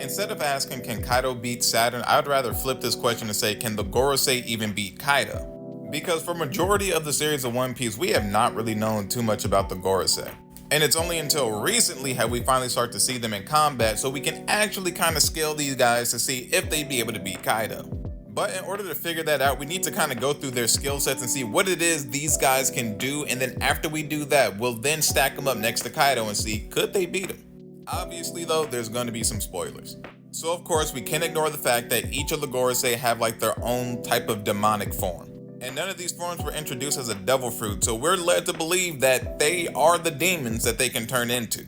Instead of asking, can Kaido beat Saturn, I'd rather flip this question and say, can the Gorosei even beat Kaido? Because for majority of the series of One Piece, we have not really known too much about the Gorosei. And it's only until recently have we finally start to see them in combat, so we can actually kind of scale these guys to see if they'd be able to beat Kaido. But in order to figure that out, we need to kind of go through their skill sets and see what it is these guys can do, and then after we do that, we'll then stack them up next to Kaido and see, could they beat him? Obviously though, there's going to be some spoilers. So of course, we can't ignore the fact that each of the Gorosei have like their own type of demonic form. And none of these forms were introduced as a devil fruit, so we're led to believe that they are the demons that they can turn into.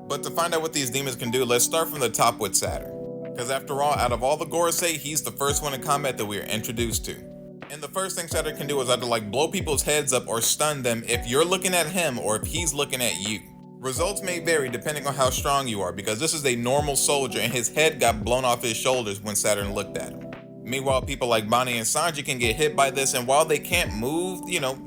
But to find out what these demons can do, let's start from the top with Saturn. Because after all, out of all the Gorosei, he's the first one in combat that we are introduced to. And the first thing Saturn can do is either like blow people's heads up or stun them if you're looking at him or if he's looking at you. Results may vary depending on how strong you are, because this is a normal soldier and his head got blown off his shoulders when Saturn looked at him. Meanwhile, people like Bonnie and Sanji can get hit by this, and while they can't move,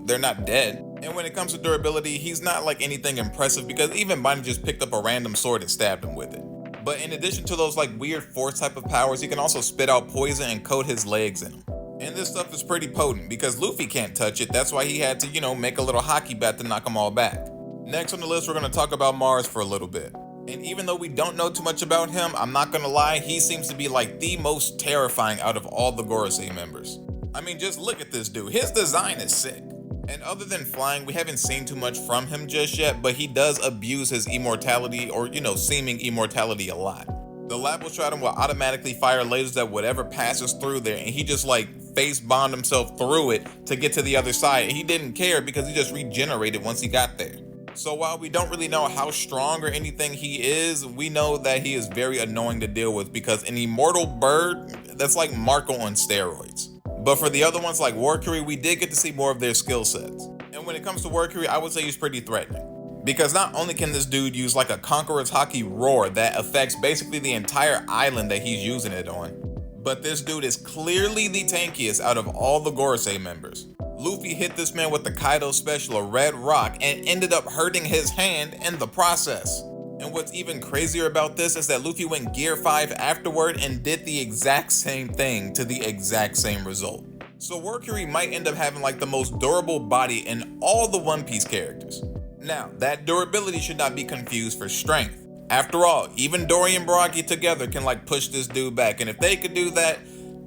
they're not dead. And when it comes to durability, he's not like anything impressive, because even Bonnie just picked up a random sword and stabbed him with it. But in addition to those like weird force type of powers, he can also spit out poison and coat his legs in them. And this stuff is pretty potent, because Luffy can't touch it, that's why he had to, make a little hockey bat to knock them all back. Next on the list, we're going to talk about Mars for a little bit. And even though we don't know too much about him, I'm not going to lie, he seems to be like the most terrifying out of all the Gorosei members. I mean, just look at this dude. His design is sick. And other than flying, we haven't seen too much from him just yet, but he does abuse his immortality or, seeming immortality a lot. The Labostratum will automatically fire lasers at whatever passes through there, and he just like face bombed himself through it to get to the other side. He didn't care because he just regenerated once he got there. So while we don't really know how strong or anything he is, we know that he is very annoying to deal with, because an immortal bird, that's like Marco on steroids. But for the other ones like Warcury, we did get to see more of their skill sets. And when it comes to Warcury, I would say he's pretty threatening. Because not only can this dude use like a Conqueror's Haki roar that affects basically the entire island that he's using it on, but this dude is clearly the tankiest out of all the Gorosei members. Luffy hit this man with the Kaido special, a red rock, and ended up hurting his hand in the process. And what's even crazier about this is that Luffy went Gear 5 afterward and did the exact same thing to the exact same result. So Warcury might end up having like the most durable body in all the One Piece characters. Now, that durability should not be confused for strength. After all, even Dory and Baraki together can like push this dude back, and if they could do that,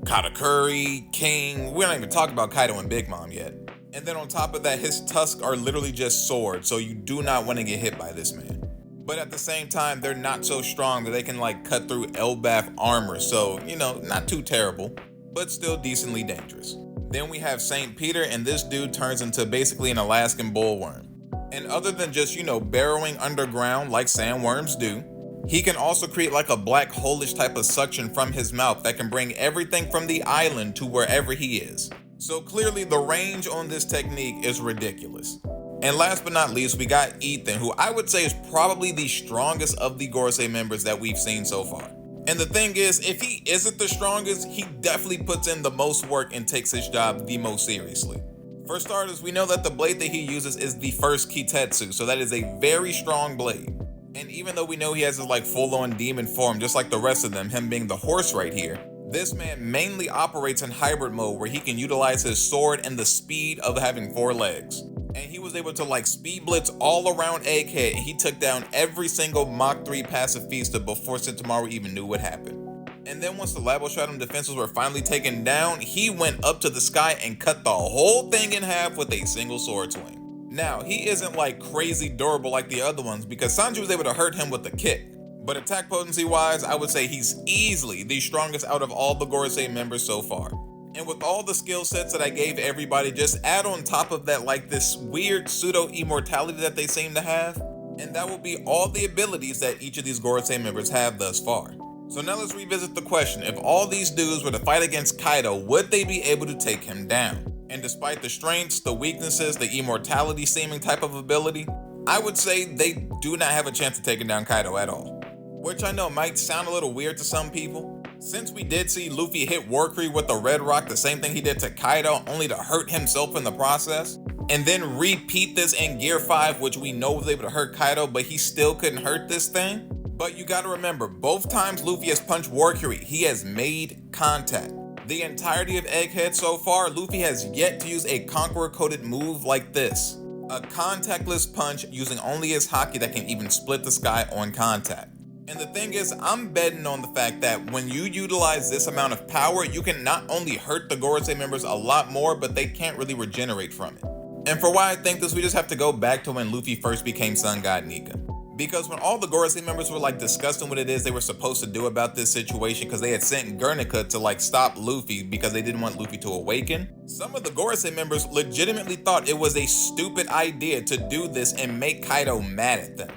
Katakuri, King, we don't even talk about Kaido and Big Mom yet. And then on top of that, his tusks are literally just swords, so you do not want to get hit by this man. But at the same time, they're not so strong that they can like cut through Elbaf armor, so, not too terrible, but still decently dangerous. Then we have St. Peter, and this dude turns into basically an Alaskan bullworm. And other than just, burrowing underground like sandworms do, he can also create like a black hole-ish type of suction from his mouth that can bring everything from the island to wherever he is. So clearly the range on this technique is ridiculous. And last but not least, we got Ethan, who I would say is probably the strongest of the Gorosei members that we've seen so far. And the thing is, if he isn't the strongest, he definitely puts in the most work and takes his job the most seriously. For starters, we know that the blade that he uses is the first Kitetsu, so that is a very strong blade. And even though we know he has his like full-on demon form, just like the rest of them, him being the horse right here, this man mainly operates in hybrid mode where he can utilize his sword and the speed of having 4 legs. And he was able to like speed blitz all around Egghead, and he took down every single Mach 3 pacifista before Sentomaru even knew what happened. And then once the Labostratum defenses were finally taken down, he went up to the sky and cut the whole thing in half with a single sword swing. Now, he isn't like crazy durable like the other ones, because Sanji was able to hurt him with a kick. But attack potency wise, I would say he's easily the strongest out of all the Gorosei members so far. And with all the skill sets that I gave everybody, just add on top of that like this weird pseudo immortality that they seem to have, and that will be all the abilities that each of these Gorosei members have thus far. So now let's revisit the question, if all these dudes were to fight against Kaido, would they be able to take him down? And despite the strengths, the weaknesses, the immortality seeming type of ability, I would say they do not have a chance of taking down Kaido at all. Which I know might sound a little weird to some people, since we did see Luffy hit Warcury with the red rock, the same thing he did to Kaido, only to hurt himself in the process, and then repeat this in Gear 5, which we know was able to hurt Kaido, but he still couldn't hurt this thing. But you gotta remember, both times Luffy has punched Warcury, he has made contact. The entirety of Egghead so far, Luffy has yet to use a Conqueror-coded move like this. A contactless punch using only his haki that can even split the sky on contact. And the thing is, I'm betting on the fact that when you utilize this amount of power, you can not only hurt the Gorosei members a lot more, but they can't really regenerate from it. And for why I think this, we just have to go back to when Luffy first became Sun God Nika. Because when all the Gorosei members were like discussing what it is they were supposed to do about this situation, because they had sent Guernica to like stop Luffy because they didn't want Luffy to awaken, some of the Gorosei members legitimately thought it was a stupid idea to do this and make Kaido mad at them.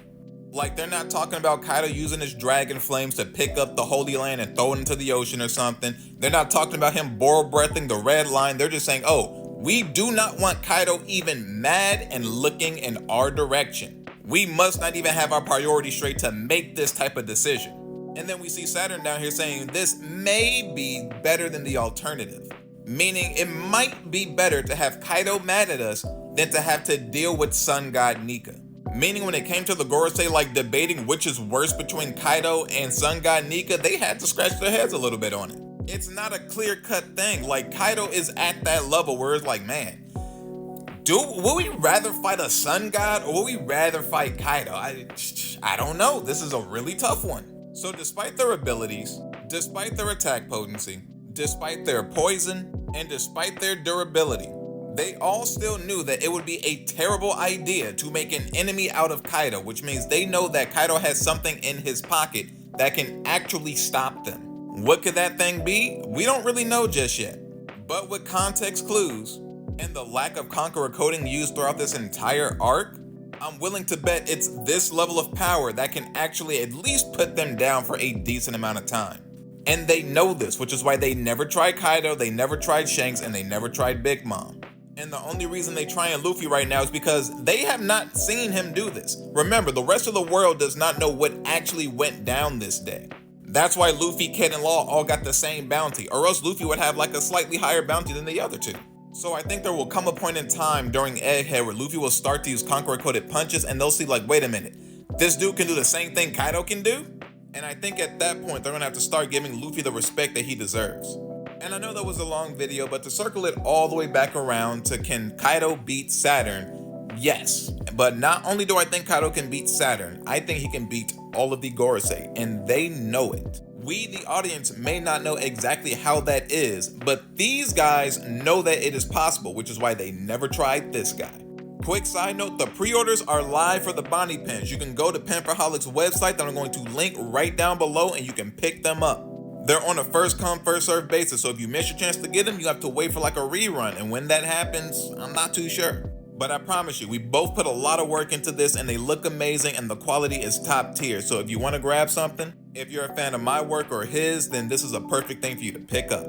Like, they're not talking about Kaido using his dragon flames to pick up the Holy Land and throw it into the ocean or something. They're not talking about him boro-breathing the red line. They're just saying, oh, we do not want Kaido even mad and looking in our direction. We must not even have our priorities straight to make this type of decision. And then we see Saturn down here saying this may be better than the alternative. Meaning it might be better to have Kaido mad at us than to have to deal with Sun God Nika. Meaning when it came to the Gorosei like debating which is worse between Kaido and Sun God Nika, they had to scratch their heads a little bit on it. It's not a clear-cut thing. Like, Kaido is at that level where it's like, man, will we rather fight a sun god or will we rather fight Kaido? I don't know. This is a really tough one. So despite their abilities, despite their attack potency, despite their poison, and despite their durability, they all still knew that it would be a terrible idea to make an enemy out of Kaido, which means they know that Kaido has something in his pocket that can actually stop them. What could that thing be? We don't really know just yet. But with context clues, and the lack of Conqueror coding used throughout this entire arc, I'm willing to bet it's this level of power that can actually at least put them down for a decent amount of time. And they know this, which is why they never tried Kaido, they never tried Shanks, and they never tried Big Mom. And the only reason they trying Luffy right now is because they have not seen him do this. Remember, the rest of the world does not know what actually went down this day. That's why Luffy, Kid, and Law all got the same bounty, or else Luffy would have like a slightly higher bounty than the other two. So I think there will come a point in time during Egghead where Luffy will start to use Conqueror-coded punches and they'll see like, wait a minute, this dude can do the same thing Kaido can do? And I think at that point, they're gonna have to start giving Luffy the respect that he deserves. And I know that was a long video, but to circle it all the way back around to can Kaido beat Saturn? Yes. But not only do I think Kaido can beat Saturn, I think he can beat all of the Gorosei, and they know it. We, the audience, may not know exactly how that is, but these guys know that it is possible, which is why they never tried this guy. Quick side note, the pre-orders are live for the Bonnie Pins. You can go to Pimperholic's website that I'm going to link right down below and you can pick them up. They're on a first come, first served basis, so if you miss your chance to get them, you have to wait for like a rerun, and when that happens, I'm not too sure. But I promise you, we both put a lot of work into this and they look amazing and the quality is top tier. So if you want to grab something, if you're a fan of my work or his, then this is a perfect thing for you to pick up.